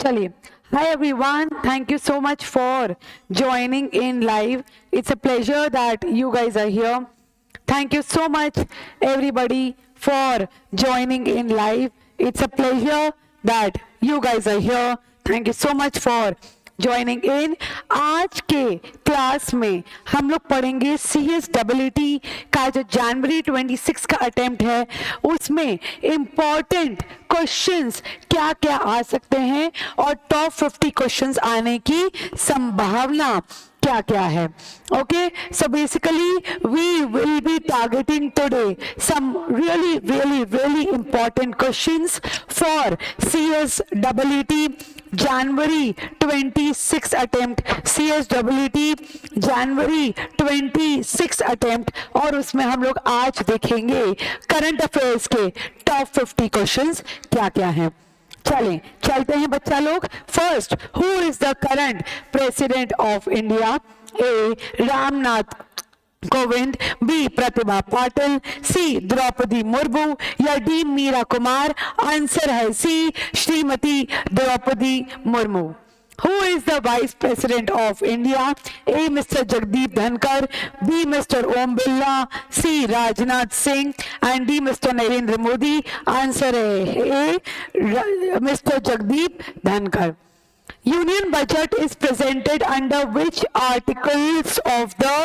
चलिए, hi everyone, thank you so much for joining in live. It's a pleasure that you guys are here. Thank you so much everybody for joining in live. It's a pleasure that you guys are here. Thank you so much for joining in. आज के class में हम लोग पढ़ेंगे CSEE का जो जनवरी 26 का attempt है उसमें इम्पॉर्टेंट क्वेश्चंस क्या क्या आ सकते हैं और टॉप 50 क्वेश्चंस आने की संभावना क्या क्या है। Okay, so basically we will be targeting today some really important questions for CSEE January 26 attempt, CSEE January 26 attempt, और उसमें हम लोग आज देखेंगे करंट अफेयर्स के टॉप 50 क्वेश्चंस क्या क्या हैं। चलते हैं बच्चा लोग। First, who is the current president of India? A Ramnath Kovind, B Pratibha Patil, C Draupadi Murmu या डी मीरा कुमार? आंसर है सी Shrimati Draupadi Murmu. Who is the Vice President of India? A. Mr. Jagdeep Dhankar, B. Mr. Om Birla, C. Rajnath Singh and D. Mr. Narendra Modi. Answer है A. Mr. Jagdeep Dhankar. Union budget is presented under which articles of the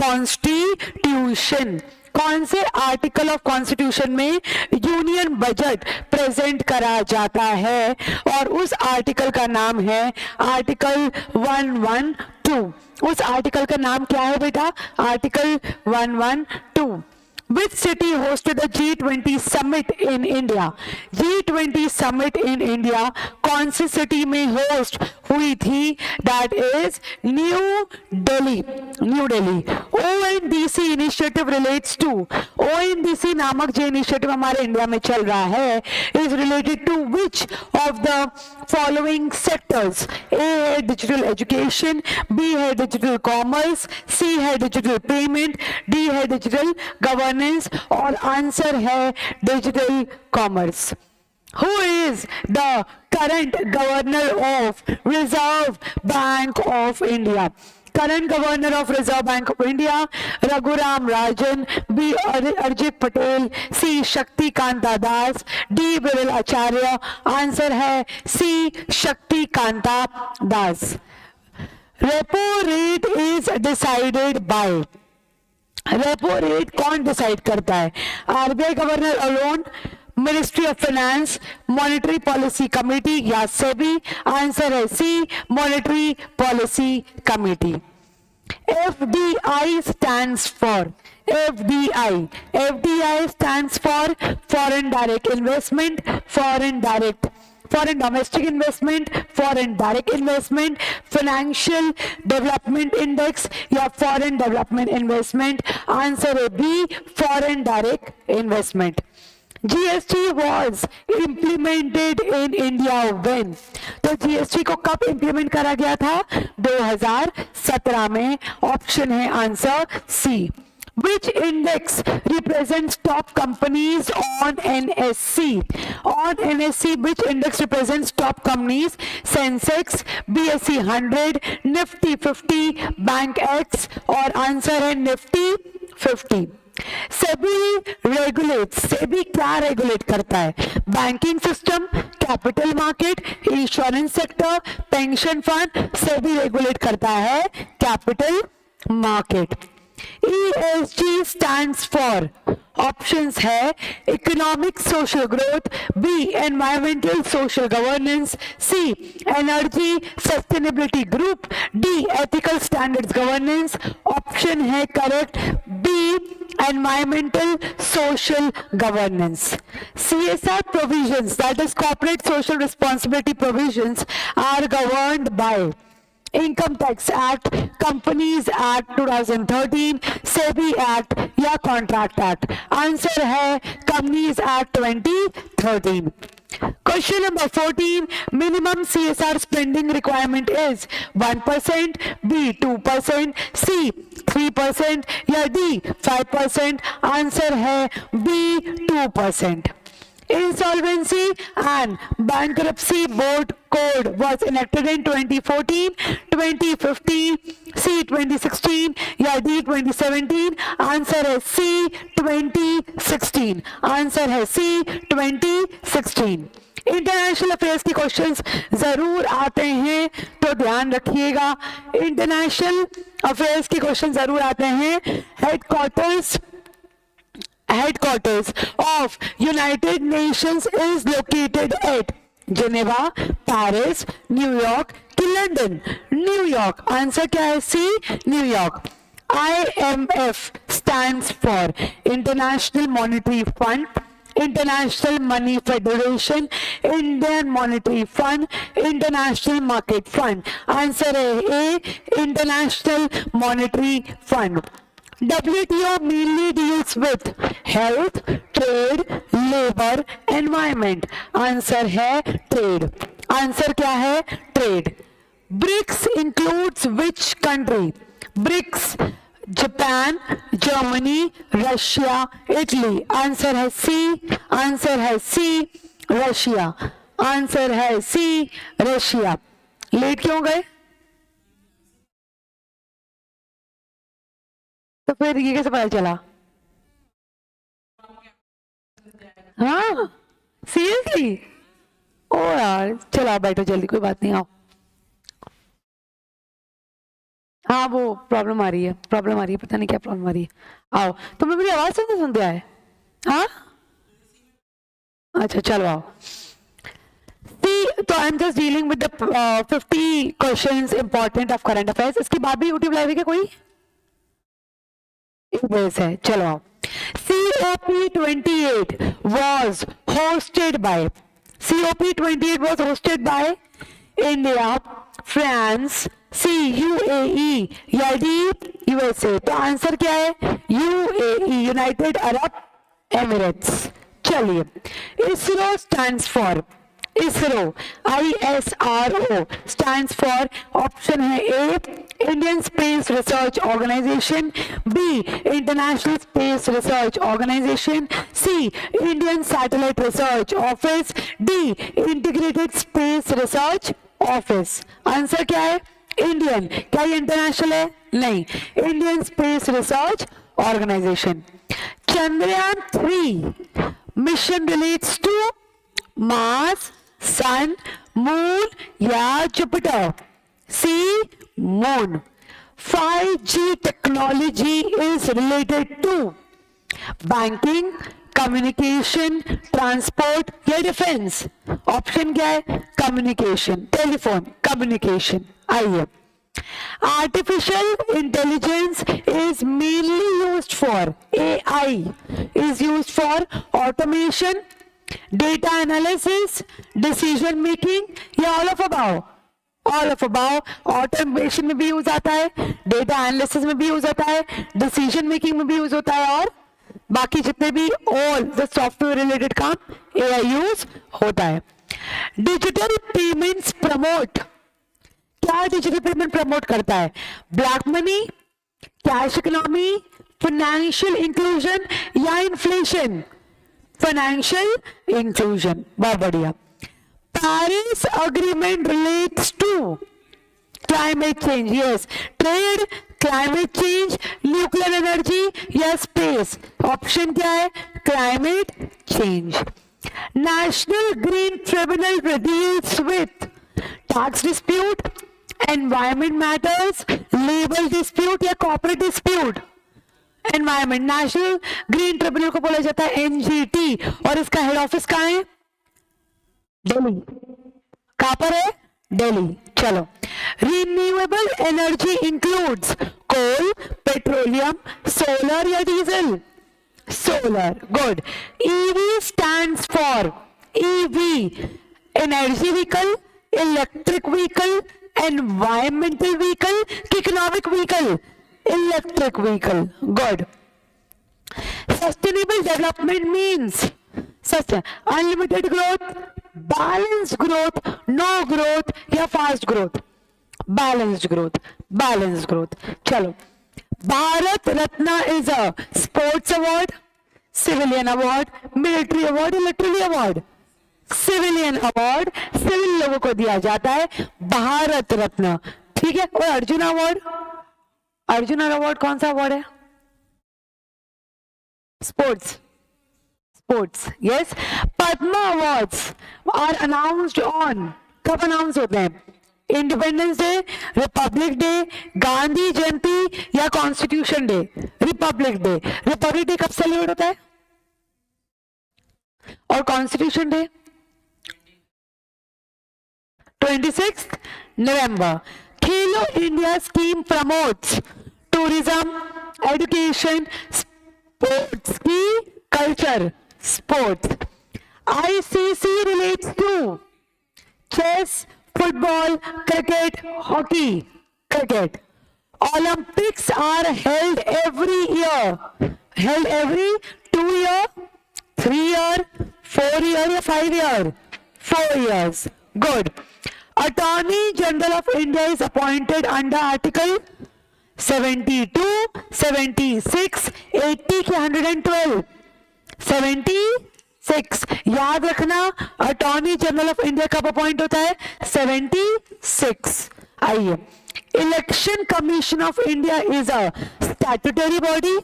Constitution? कौन से article of constitution में union budget present करा जाता है? और उस article का नाम है आर्टिकल 112। उस आर्टिकल का नाम क्या है बेटा? Article 112। Which city hosted the G20 summit in India? G20 summit in India कौन सी सिटी में होस्ट हुई थी? That is new Delhi. New Delhi. ONDC initiative relates to, ONDC नामक जो इनिशिएटिव हमारे इंडिया में चल रहा है is related to which of the following sectors? A है डिजिटल एजुकेशन, B है डिजिटल कॉमर्स, C है डिजिटल पेमेंट, D है डिजिटल गवर्नेंस और आंसर है digital commerce. Who is the current governor of Reserve Bank of India? Current governor of reserve bank of India? Raghuram Rajan, B Urjit Patel, C Shaktikanta Das, D Viral Acharya. Answer है C Shaktikanta Das. Repo rate is decided by, repo rate कौन decide करता है? RBI governor alone, ministry of finance, monetary policy committee या SEBI? Answer है C monetary policy committee. FDI stands for, FDI stands for foreign direct investment, foreign domestic investment, foreign direct investment, financial development index या foreign development investment? Answer है B foreign direct investment। GST was implemented in India when? तो GST को कब implement करा गया था? 2017 में। Option है answer C. Which index represents top companies on NSE? On NSE, which index represents top companies? Sensex, BSE 100, Nifty 50, Bank X और answer है Nifty 50। सेबी रेगुलेट, सेबी क्या रेगुलेट करता है? Banking system, capital market, insurance sector, pension fund? SEBI regulate करता है capital market. ESG stands for, options है economic social growth, B environmental social governance, C energy sustainability group, D ethical standards governance. Option है correct B environmental social governance। CSR provisions, that is corporate social responsibility provisions, are governed by income tax act, companies act 2013, SEBI act या contract act? Answer है companies act 2013। Question number 14, minimum CSR spending requirement is 1%, B 2%, C 3% या D 5%? Answer है B 2%। Insolvency and Bankruptcy Board code was enacted in 2014, 2015, C 2016 या D 2017? Answer है C 2016, answer है C 2016। International affairs के questions जरूर आते हैं तो ध्यान रखिएगा, इंटरनेशनल अफेयर्स के क्वेश्चन जरूर आते हैं। Headquarters of United Nations is located at Geneva, Paris, New York कि लंदन? न्यूयॉर्क, आंसर क्या है? C New York. IMF stands for International Monetary Fund, International Money Federation, Indian Monetary Fund, International Market Fund, answer है A, International Monetary Fund। WTO mainly deals with health, trade, labor, environment, answer है trade, answer क्या है? trade। BRICS includes which country? BRICS Japan, Germany, Russia, Italy, answer है सी, answer है see Russia, answer है see Russia. Late क्यों गए? तो फिर ये कैसे पता चला? हाँ सीरियसली? ओ यार चलो आप बैठो जल्दी, कोई बात नहीं, आओ। हाँ वो प्रॉब्लम आ रही है, पता नहीं क्या प्रॉब्लम आ रही है। आओ, तुम्हें मेरी आवाज सुनते आए? हाँ अच्छा चलो आओ। तो I am just dealing with the 50 questions important of current affairs. इसके बाद भी यूट्यूब लाइव है क्या कोई? है, चलो आओ। COP28 was hosted by India, France, C UAE या D USA? तो आंसर क्या है? UAE, United Arab Emirates. चलिए, ISRO stands for ISRO, ISRO stands for option है A, Indian Space Research Organization, B, International Space Research Organization, C, Indian Satellite Research Office, D, Integrated Space Research Office। Answer क्या है? Indian. क्या ये international है? नहीं, Indian space research organisation. Chandrayaan 3 mission relates to Mars, sun, moon या Jupiter? C moon. 5G technology is related to banking, communication, transport या defence? Option क्या है? Communication, telephone communication. आइए, artificial intelligence is mainly used for, AI is used for automation, data analysis, decision making या all of above? All of above। Automation में भी use आता है, data analysis में भी यूज होता है, डिसीजन मेकिंग में भी यूज होता है, और बाकी जितने भी ऑल द सॉफ्टवेयर रिलेटेड काम AI यूज होता है। डिजिटल पेमेंट्स प्रमोट, क्या डिजिटल पेमेंट प्रमोट करता है? Black money, cash economy, financial inclusion या इन्फ्लेशन? Financial inclusion. बहुत बढ़िया। Paris agreement relates to climate change? Yes, trade, climate change, nuclear energy या स्पेस? ऑप्शन क्या है? Climate change. National green tribunal deals with tax dispute, environment matters, labour dispute या corporate dispute? Environment. National green tribunal को बोला जाता है NGT, और इसका हेड ऑफिस कहाँ है? दिल्ली। कहां पर है? दिल्ली। चलो, renewable energy includes coal, petroleum, solar या diesel? Solar. Good. EV stands for EV, energy vehicle, electric vehicle, environmental vehicle, economic vehicle? Electric vehicle. Good. Sustainable development means unlimited growth, balanced growth, no growth या fast growth? Balanced growth, balanced growth. चलो, Bharat Ratna is a sports award, civilian award, military award, literary award? Civilian award civil लोगों को दिया जाता है, भारत रत्न, ठीक है। और अर्जुन अवार्ड, अर्जुन अवार्ड कौन सा अवार्ड है? Sports, sports, yes. Padma awards are announced on, कब अनाउंस होते हैं? Independence day, republic day, Gandhi Jayanti या constitution day? Republic day. Republic day कब सेलिब्रेट होता है? और कॉन्स्टिट्यूशन डे 26 नवंबर। Khelo India scheme promotes tourism, education, sports की culture, sports. ICC relates to chess, football, cricket, hockey, cricket. Olympics are held every year, held every 2 year, 3 year, 4 year या 5 year? 4 years. Good. Attorney General of India is appointed under Article 72, 76, 80 के 112? 76। याद रखना, attorney general of India कब appoint होता है? 76। आइए, election commission of India is a statutory body,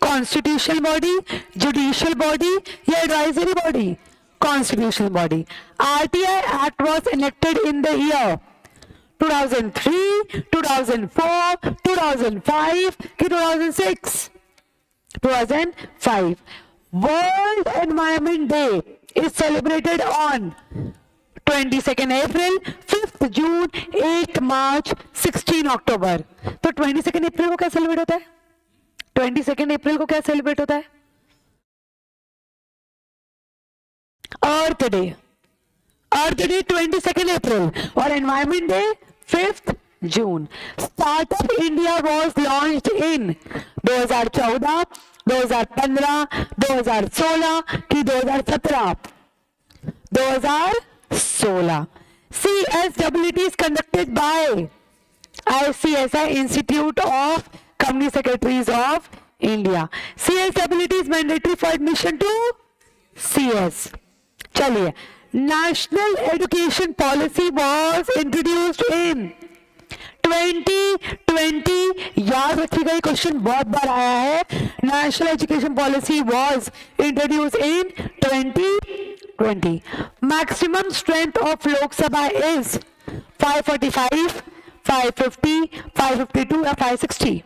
constitutional body, judicial body या advisory body? Constitutional body. RTI act was enacted in the year 2003, 2004, 2005 कि 2006? 2005। World Environment Day is celebrated on 22nd April, 5th June, 8 March, 16 October. तो 22nd अप्रैल को क्या celebrate होता है? 22nd अप्रैल को क्या celebrate होता है? अर्थ डे। अर्थ डे 22nd अप्रैल और environment day 5th June. Startup India was launched in 2014, 2015, 2016 कि 2017? 2016। CSWT is conducted by ICSI, Institute of Company Secretaries of India. CSWT is mandatory for admission to CS. चलिए, National Education Policy was introduced in 2020। याद रखिएगा, ये question बहुत बार आया है। National education policy was introduce in 2020। Maximum strength of Lok Sabha is 545, 550, 552 या 560?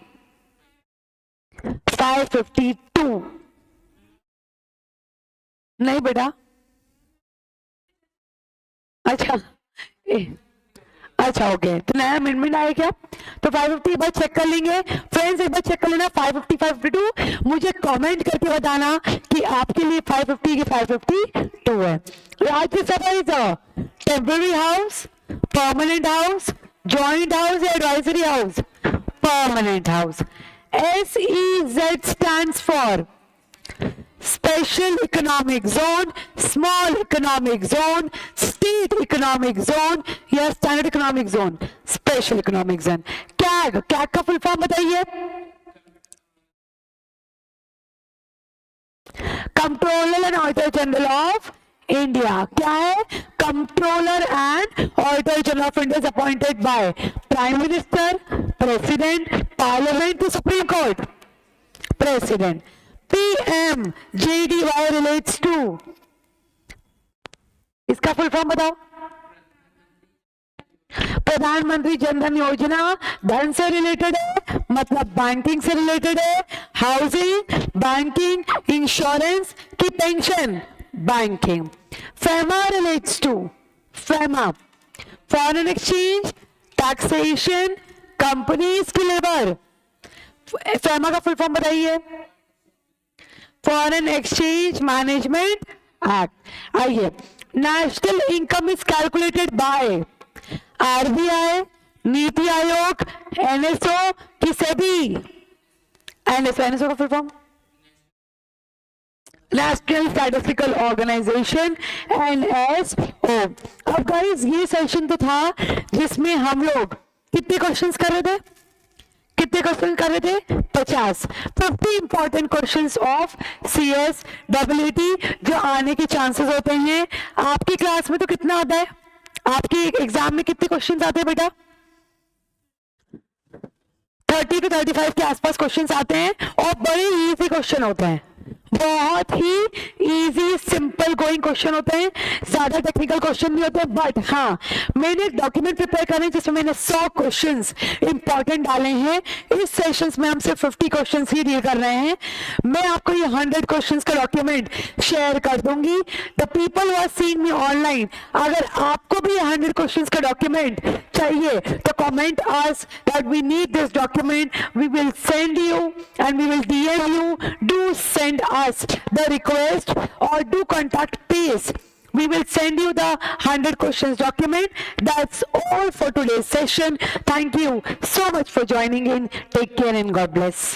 552। नहीं बेटा, अच्छा ओके। तो नया अमेंडमेंट आया क्या? तो 550 एक बार चेक कर लेंगे फ्रेंड्स, एक बार चेक कर लेना 550, 552। मुझे कमेंट करके बताना कि आपके लिए 550 की 552 है। Rajya Sabha is a temporary house, permanent house, joint house या advisory house? Permanent house. SEZ stands for special economic zone, small economic zone, state economic zone या standard economic zone? Special economic zone. CAG, CAG का full form बताइए। Controller and auditor general of India. क्या है? Controller and auditor general of India is appointed by prime minister, president, parliament to supreme court? President. PMJDY relates to, इसका full form बताओ। प्रधानमंत्री जनधन योजना धन से रिलेटेड है, मतलब बैंकिंग से रिलेटेड है। हाउसिंग, बैंकिंग, इंश्योरेंस की pension? Banking. FEMA relates to, FEMA foreign exchange, taxation, companies की लेबर। फेमा का फुल फॉर्म बताइए। Foreign exchange management act. आइए, national income is calculated by RBI, NITI Aayog, NSO की सेबी? एनएसओ, एनएसओ का full form? National statistical organisation, NSO। अब guys, ये session तो था जिसमें हम लोग कितने क्वेश्चंस कर रहे थे? कितने क्वेश्चन कर रहे थे? 50। 50 important questions of CS WT जो आने के चांसेस होते हैं। आपकी क्लास में तो कितना आता है? आपके एग्जाम में कितने क्वेश्चंस आते हैं बेटा? 30 to 35 के आसपास क्वेश्चंस आते हैं और बड़े इजी क्वेश्चन होते हैं, बहुत ही इजी सिंपल गोइंग क्वेश्चन होते हैं, ज्यादा टेक्निकल क्वेश्चन नहीं होते। बट हाँ, मैंने एक डॉक्यूमेंट प्रिपेयर करें जिसमें मैंने 100 क्वेश्चंस इंपॉर्टेंट डाले हैं। इस सेशंस में हम सिर्फ 50 क्वेश्चंस ही डील कर रहे हैं। मैं आपको ये 100 क्वेश्चंस का डॉक्यूमेंट शेयर कर दूंगी। The people who are seeing me online, अगर आपको भी 100 क्वेश्चंस का डॉक्यूमेंट चाहिए तो comment us that we need this document, we will send you and we will DM you. Do send us the request or do contact Pace. We will send you the 100 questions document. That's all for today's session. Thank you so much for joining in. Take care and God bless.